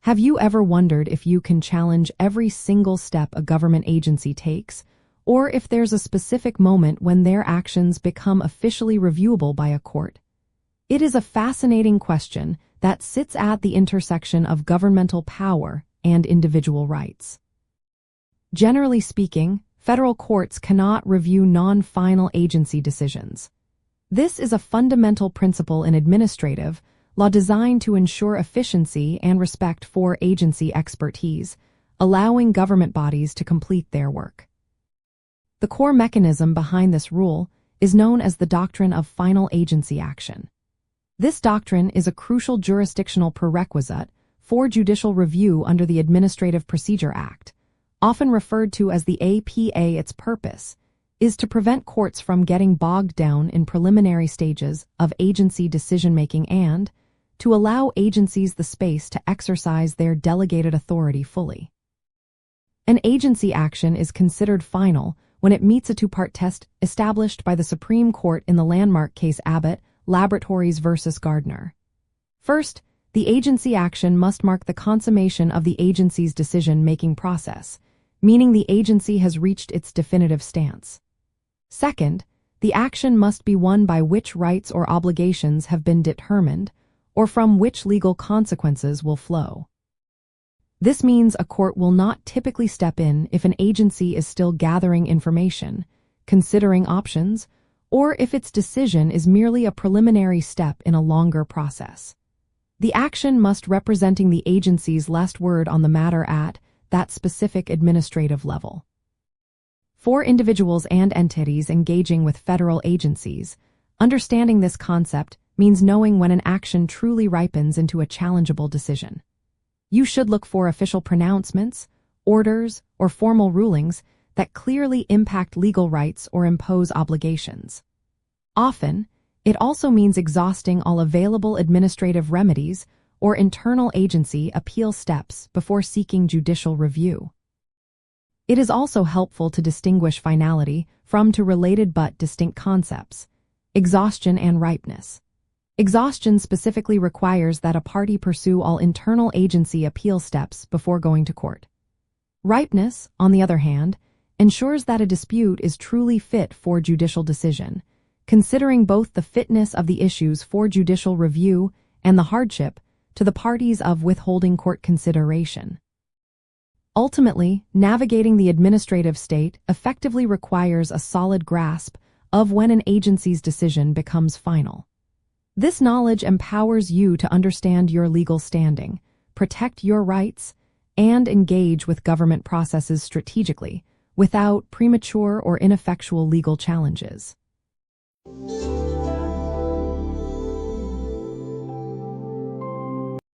Have you ever wondered if you can challenge every single step a government agency takes, or if there's a specific moment when their actions become officially reviewable by a court? It is a fascinating question that sits at the intersection of governmental power and individual rights. Generally speaking, federal courts cannot review non-final agency decisions. This is a fundamental principle in administrative law designed to ensure efficiency and respect for agency expertise, allowing government bodies to complete their work. The core mechanism behind this rule is known as the doctrine of final agency action. This doctrine is a crucial jurisdictional prerequisite for judicial review under the Administrative Procedure Act, often referred to as the APA. Its purpose is to prevent courts from getting bogged down in preliminary stages of agency decision-making and to allow agencies the space to exercise their delegated authority fully. An agency action is considered final when it meets a two-part test established by the Supreme Court in the landmark case Abbott Laboratories versus Gardner. First, the agency action must mark the consummation of the agency's decision-making process, meaning the agency has reached its definitive stance. Second, the action must be one by which rights or obligations have been determined, or from which legal consequences will flow. This means a court will not typically step in if an agency is still gathering information, considering options, or if its decision is merely a preliminary step in a longer process. The action must representing the agency's last word on the matter at that specific administrative level. For individuals and entities engaging with federal agencies, understanding this concept means knowing when an action truly ripens into a challengeable decision. You should look for official pronouncements, orders, or formal rulings that clearly impact legal rights or impose obligations. Often, it also means exhausting all available administrative remedies or internal agency appeal steps before seeking judicial review. It is also helpful to distinguish finality from two related but distinct concepts: exhaustion and ripeness. Exhaustion specifically requires that a party pursue all internal agency appeal steps before going to court. Ripeness, on the other hand, ensures that a dispute is truly fit for judicial decision, considering both the fitness of the issues for judicial review and the hardship to the parties of withholding court consideration. Ultimately, navigating the administrative state effectively requires a solid grasp of when an agency's decision becomes final. This knowledge empowers you to understand your legal standing, protect your rights, and engage with government processes strategically, without premature or ineffectual legal challenges.